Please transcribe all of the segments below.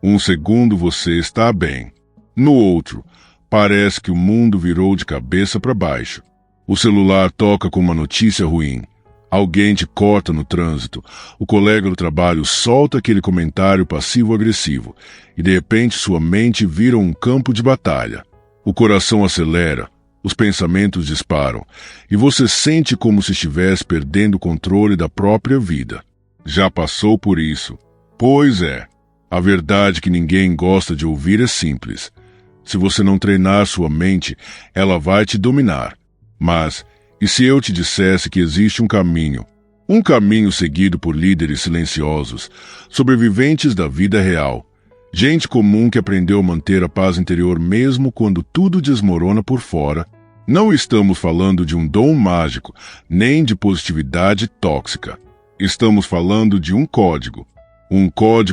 Um segundo você está bem. No outro, parece que o mundo virou de cabeça para baixo. O celular toca com uma notícia ruim. Alguém te corta no trânsito. O colega do trabalho solta aquele comentário passivo-agressivo. E de repente sua mente vira um campo de batalha. O coração acelera. Os pensamentos disparam. E você sente como se estivesse perdendo o controle da própria vida. Já passou por isso? Pois é. A verdade que ninguém gosta de ouvir é simples. Se você não treinar sua mente, ela vai te dominar. Mas, e se eu te dissesse que existe um caminho seguido por líderes silenciosos, sobreviventes da vida real, gente comum que aprendeu a manter a paz interior mesmo quando tudo desmorona por fora? Não estamos falando de um dom mágico, nem de positividade tóxica. Estamos falando de um código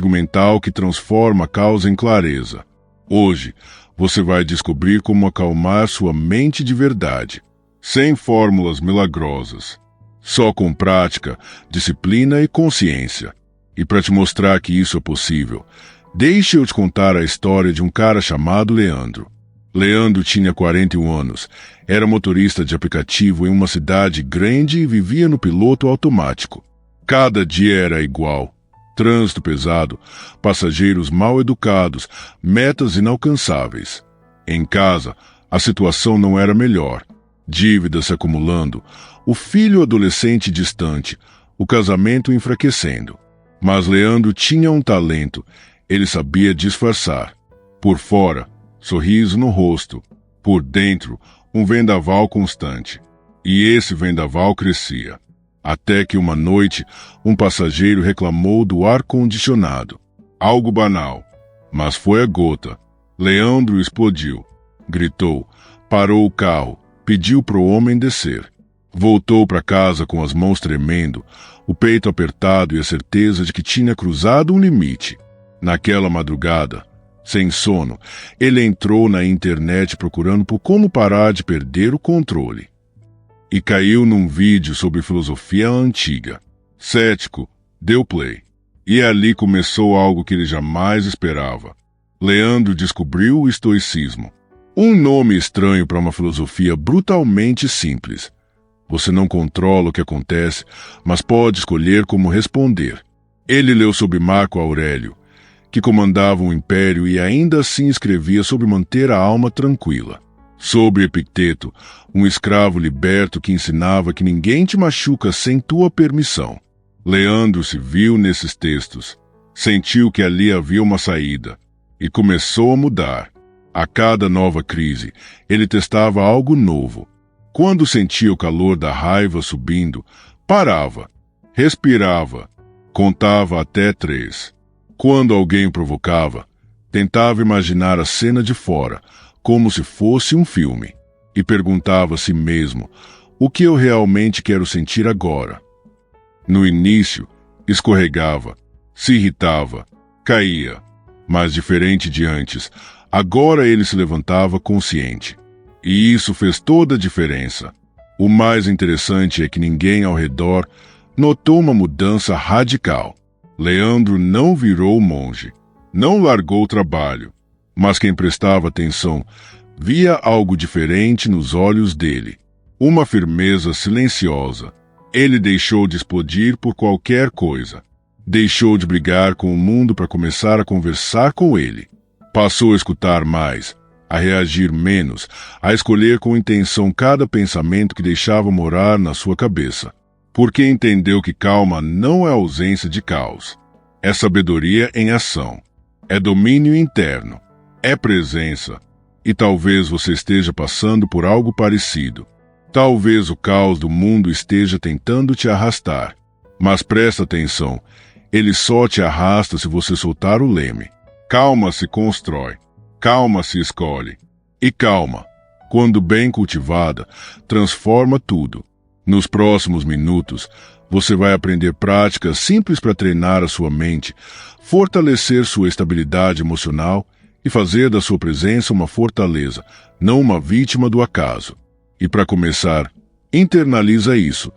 mental que transforma a causa em clareza. Hoje, você vai descobrir como acalmar sua mente de verdade, sem fórmulas milagrosas, só com prática, disciplina e consciência. E para te mostrar que isso é possível, deixe eu te contar a história de um cara chamado Leandro. Leandro tinha 41 anos, era motorista de aplicativo em uma cidade grande e vivia no piloto automático. Cada dia era igual. Trânsito pesado, passageiros mal educados, metas inalcançáveis. Em casa, a situação não era melhor. Dívidas se acumulando, o filho adolescente distante, o casamento enfraquecendo. Mas Leandro tinha um talento, ele sabia disfarçar. Por fora, sorriso no rosto. Por dentro, um vendaval constante. E esse vendaval crescia. Até que uma noite, um passageiro reclamou do ar-condicionado. Algo banal, mas foi a gota. Leandro explodiu. Gritou, parou o carro, pediu para o homem descer. Voltou para casa com as mãos tremendo, o peito apertado e a certeza de que tinha cruzado um limite. Naquela madrugada, sem sono, ele entrou na internet procurando por como parar de perder o controle. E caiu num vídeo sobre filosofia antiga. Cético, deu play. E ali começou algo que ele jamais esperava. Leandro descobriu o estoicismo. Um nome estranho para uma filosofia brutalmente simples. Você não controla o que acontece, mas pode escolher como responder. Ele leu sobre Marco Aurélio, que comandava um império e ainda assim escrevia sobre manter a alma tranquila. Sobre Epicteto, um escravo liberto que ensinava que ninguém te machuca sem tua permissão. Leandro se viu nesses textos, sentiu que ali havia uma saída e começou a mudar. A cada nova crise, ele testava algo novo. Quando sentia o calor da raiva subindo, parava, respirava, contava até 3. Quando alguém o provocava, tentava imaginar a cena de fora, como se fosse um filme, e perguntava a si mesmo, o que eu realmente quero sentir agora? No início, escorregava, se irritava, caía, mas diferente de antes, agora ele se levantava consciente. E isso fez toda a diferença. O mais interessante é que ninguém ao redor notou uma mudança radical. Leandro não virou monge, não largou o trabalho, mas quem prestava atenção via algo diferente nos olhos dele, uma firmeza silenciosa. Ele deixou de explodir por qualquer coisa, deixou de brigar com o mundo para começar a conversar com ele. Passou a escutar mais, a reagir menos, a escolher com intenção cada pensamento que deixava morar na sua cabeça. Porque entendeu que calma não é ausência de caos, é sabedoria em ação, é domínio interno, é presença. E talvez você esteja passando por algo parecido. Talvez o caos do mundo esteja tentando te arrastar. Mas presta atenção, ele só te arrasta se você soltar o leme. Calma se constrói, calma se escolhe. E calma, quando bem cultivada, transforma tudo. Nos próximos minutos, você vai aprender práticas simples para treinar a sua mente, fortalecer sua estabilidade emocional e fazer da sua presença uma fortaleza, não uma vítima do acaso. E para começar, internaliza isso.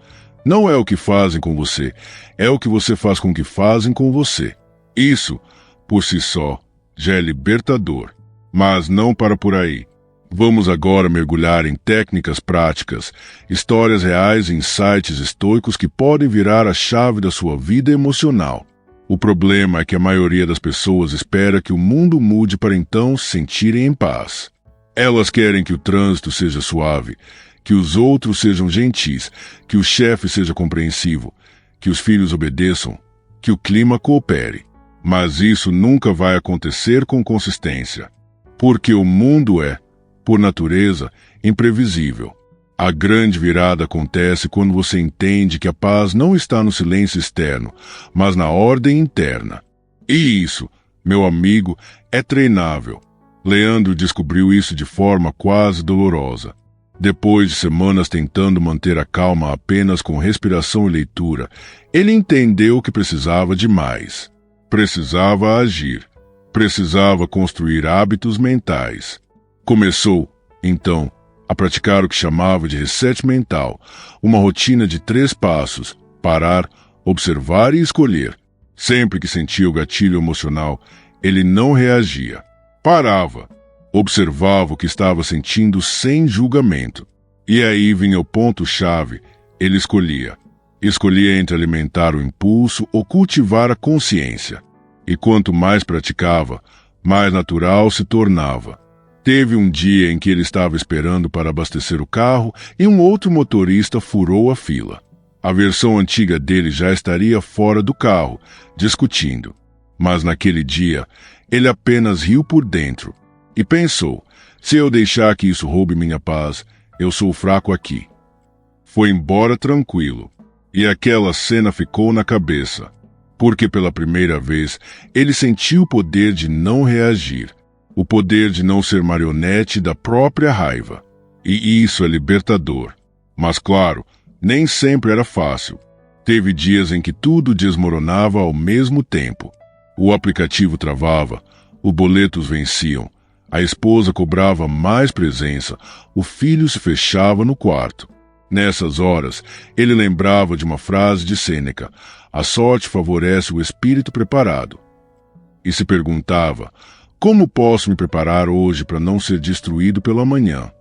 Não é o que fazem com você, é o que você faz com o que fazem com você. Isso, por si só, já é libertador. Mas não para por aí. Vamos agora mergulhar em técnicas práticas, histórias reais e insights estoicos que podem virar a chave da sua vida emocional. O problema é que a maioria das pessoas espera que o mundo mude para então se sentirem em paz. Elas querem que o trânsito seja suave, que os outros sejam gentis, que o chefe seja compreensivo, que os filhos obedeçam, que o clima coopere. Mas isso nunca vai acontecer com consistência, porque o mundo é, por natureza, imprevisível. A grande virada acontece quando você entende que a paz não está no silêncio externo, mas na ordem interna. E isso, meu amigo, é treinável. Leandro descobriu isso de forma quase dolorosa. Depois de semanas tentando manter a calma apenas com respiração e leitura, ele entendeu que precisava de mais. Precisava agir. Precisava construir hábitos mentais. Começou, então, a praticar o que chamava de reset mental, uma rotina de 3 passos: parar, observar e escolher. Sempre que sentia o gatilho emocional, ele não reagia. Parava, observava o que estava sentindo sem julgamento. E aí vinha o ponto-chave: ele escolhia. Escolhia entre alimentar o impulso ou cultivar a consciência. E quanto mais praticava, mais natural se tornava. Teve um dia em que ele estava esperando para abastecer o carro e um outro motorista furou a fila. A versão antiga dele já estaria fora do carro, discutindo. Mas naquele dia, ele apenas riu por dentro e pensou: se eu deixar que isso roube minha paz, eu sou fraco aqui. Foi embora tranquilo, e aquela cena ficou na cabeça, porque pela primeira vez ele sentiu o poder de não reagir, o poder de não ser marionete da própria raiva. E isso é libertador. Mas claro, nem sempre era fácil. Teve dias em que tudo desmoronava ao mesmo tempo. O aplicativo travava, os boletos venciam, a esposa cobrava mais presença, o filho se fechava no quarto. Nessas horas, ele lembrava de uma frase de Sêneca: a sorte favorece o espírito preparado. E se perguntava: como posso me preparar hoje para não ser destruído pelo amanhã?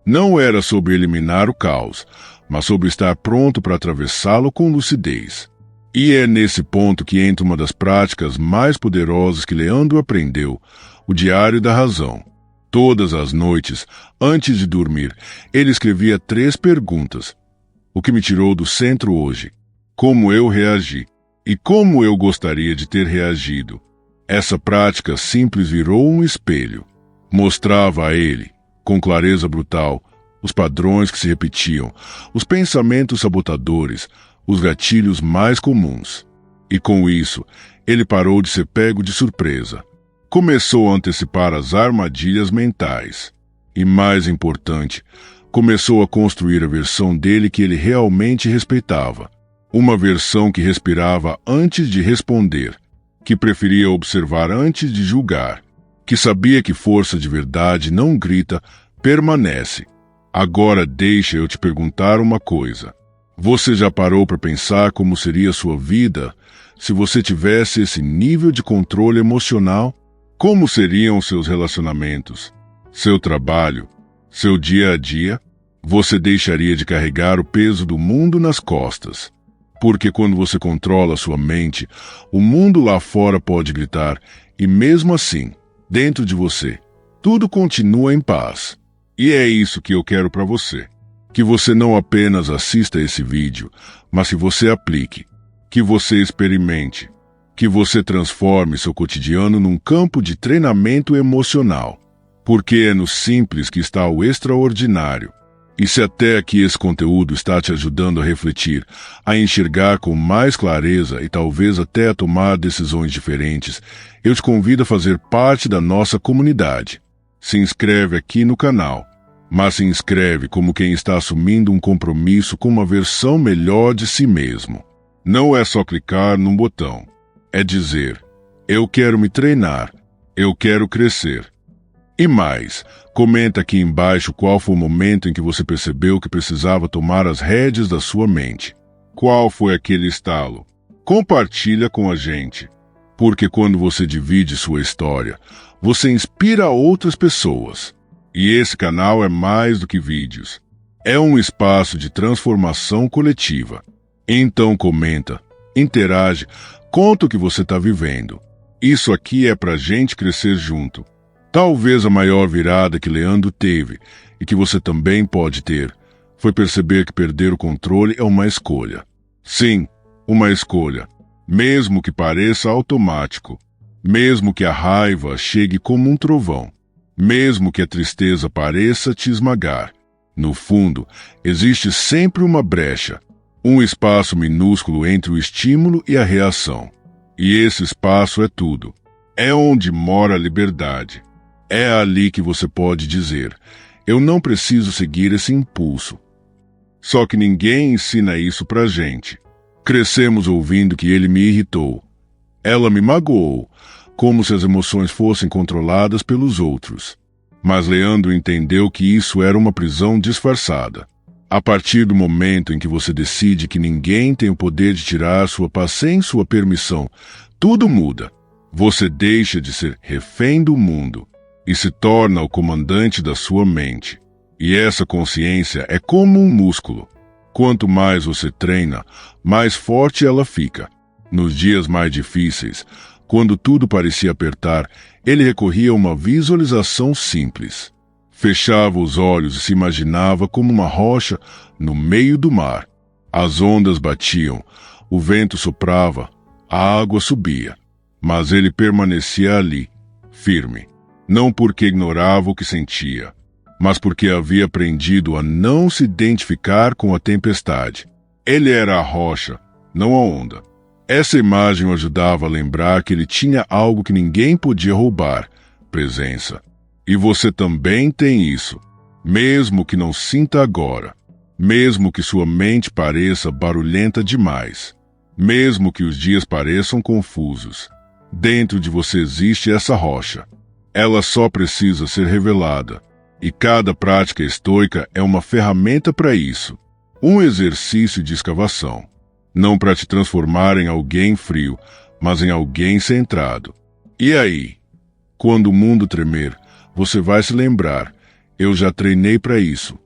Não era sobre eliminar o caos, mas sobre estar pronto para atravessá-lo com lucidez. E é nesse ponto que entra uma das práticas mais poderosas que Leandro aprendeu: o diário da razão. Todas as noites, antes de dormir, ele escrevia 3 perguntas. O que me tirou do centro hoje? Como eu reagi? E como eu gostaria de ter reagido? Essa prática simples virou um espelho. Mostrava a ele, com clareza brutal, os padrões que se repetiam, os pensamentos sabotadores, os gatilhos mais comuns. E com isso, ele parou de ser pego de surpresa. Começou a antecipar as armadilhas mentais. E mais importante, começou a construir a versão dele que ele realmente respeitava. Uma versão que respirava antes de responder, que preferia observar antes de julgar, que sabia que força de verdade não grita, permanece. Agora deixa eu te perguntar uma coisa. Você já parou para pensar como seria sua vida se você tivesse esse nível de controle emocional? Como seriam seus relacionamentos, seu trabalho, seu dia a dia? Você deixaria de carregar o peso do mundo nas costas. Porque quando você controla sua mente, o mundo lá fora pode gritar, e mesmo assim, dentro de você, tudo continua em paz. E é isso que eu quero para você. Que você não apenas assista esse vídeo, mas que você aplique, que você experimente, que você transforme seu cotidiano num campo de treinamento emocional. Porque é no simples que está o extraordinário. E se até aqui esse conteúdo está te ajudando a refletir, a enxergar com mais clareza e talvez até a tomar decisões diferentes, eu te convido a fazer parte da nossa comunidade. Se inscreve aqui no canal, mas se inscreve como quem está assumindo um compromisso com uma versão melhor de si mesmo. Não é só clicar num botão, é dizer: eu quero me treinar, eu quero crescer. E mais, comenta aqui embaixo qual foi o momento em que você percebeu que precisava tomar as rédeas da sua mente. Qual foi aquele estalo? Compartilha com a gente. Porque quando você divide sua história, você inspira outras pessoas. E esse canal é mais do que vídeos. É um espaço de transformação coletiva. Então comenta, interage, conta o que você está vivendo. Isso aqui é pra gente crescer junto. Talvez a maior virada que Leandro teve, e que você também pode ter, foi perceber que perder o controle é uma escolha. Sim, uma escolha. Mesmo que pareça automático. Mesmo que a raiva chegue como um trovão. Mesmo que a tristeza pareça te esmagar. No fundo, existe sempre uma brecha. Um espaço minúsculo entre o estímulo e a reação. E esse espaço é tudo. É onde mora a liberdade. É ali que você pode dizer: eu não preciso seguir esse impulso. Só que ninguém ensina isso pra gente. Crescemos ouvindo que ele me irritou. Ela me magoou, como se as emoções fossem controladas pelos outros. Mas Leandro entendeu que isso era uma prisão disfarçada. A partir do momento em que você decide que ninguém tem o poder de tirar sua paz sem sua permissão, tudo muda. Você deixa de ser refém do mundo e se torna o comandante da sua mente. E essa consciência é como um músculo. Quanto mais você treina, mais forte ela fica. Nos dias mais difíceis, quando tudo parecia apertar, ele recorria a uma visualização simples. Fechava os olhos e se imaginava como uma rocha no meio do mar. As ondas batiam, o vento soprava, a água subia. Mas ele permanecia ali, firme. Não porque ignorava o que sentia, mas porque havia aprendido a não se identificar com a tempestade. Ele era a rocha, não a onda. Essa imagem o ajudava a lembrar que ele tinha algo que ninguém podia roubar: presença. E você também tem isso, mesmo que não sinta agora, mesmo que sua mente pareça barulhenta demais, mesmo que os dias pareçam confusos. Dentro de você existe essa rocha. Ela só precisa ser revelada. E cada prática estoica é uma ferramenta para isso. Um exercício de escavação. Não para te transformar em alguém frio, mas em alguém centrado. E aí, quando o mundo tremer, você vai se lembrar: eu já treinei para isso.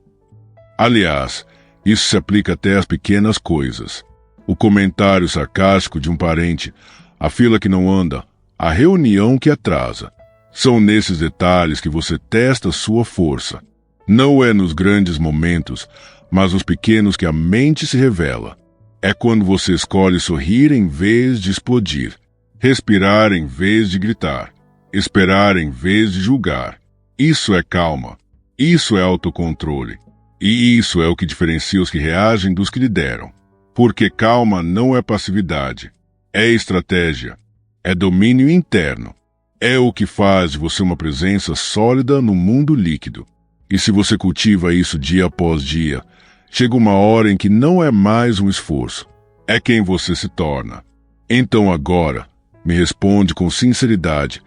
Aliás, isso se aplica até às pequenas coisas. O comentário sarcástico de um parente, a fila que não anda, a reunião que atrasa. São nesses detalhes que você testa sua força. Não é nos grandes momentos, mas nos pequenos que a mente se revela. É quando você escolhe sorrir em vez de explodir, respirar em vez de gritar, esperar em vez de julgar. Isso é calma. Isso é autocontrole. E isso é o que diferencia os que reagem dos que lideram. Porque calma não é passividade. É estratégia. É domínio interno. É o que faz de você uma presença sólida no mundo líquido. E se você cultiva isso dia após dia, chega uma hora em que não é mais um esforço. É quem você se torna. Então agora, me responde com sinceridade: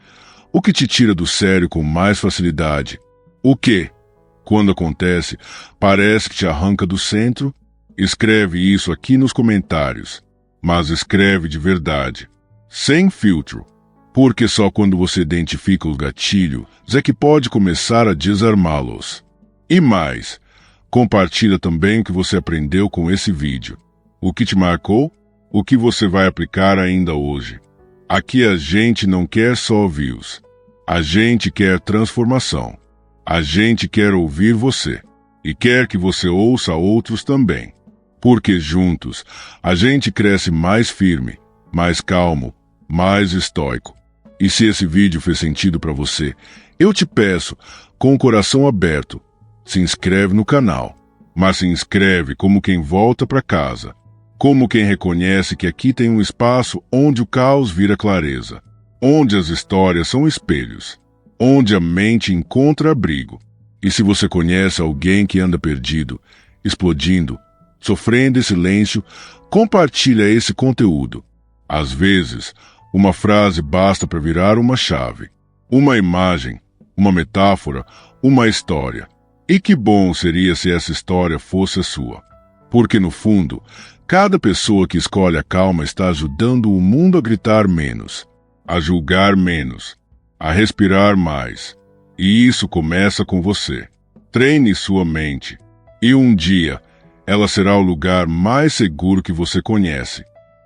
o que te tira do sério com mais facilidade? O que, quando acontece, parece que te arranca do centro? Escreve isso aqui nos comentários. Mas escreve de verdade, sem filtro. Porque só quando você identifica os gatilhos é que pode começar a desarmá-los. E mais, compartilha também o que você aprendeu com esse vídeo. O que te marcou, o que você vai aplicar ainda hoje. Aqui a gente não quer só views. A gente quer transformação. A gente quer ouvir você. E quer que você ouça outros também. Porque juntos, a gente cresce mais firme, mais calmo, mais estoico. E se esse vídeo fez sentido para você, eu te peço, com o coração aberto, se inscreve no canal. Mas se inscreve como quem volta para casa. Como quem reconhece que aqui tem um espaço onde o caos vira clareza. Onde as histórias são espelhos. Onde a mente encontra abrigo. E se você conhece alguém que anda perdido, explodindo, sofrendo em silêncio, compartilha esse conteúdo. Às vezes, uma frase basta para virar uma chave, uma imagem, uma metáfora, uma história. E que bom seria se essa história fosse a sua. Porque, no fundo, cada pessoa que escolhe a calma está ajudando o mundo a gritar menos. a julgar menos, a respirar mais. E isso começa com você. Treine sua mente, e um dia ela será o lugar mais seguro que você conhece.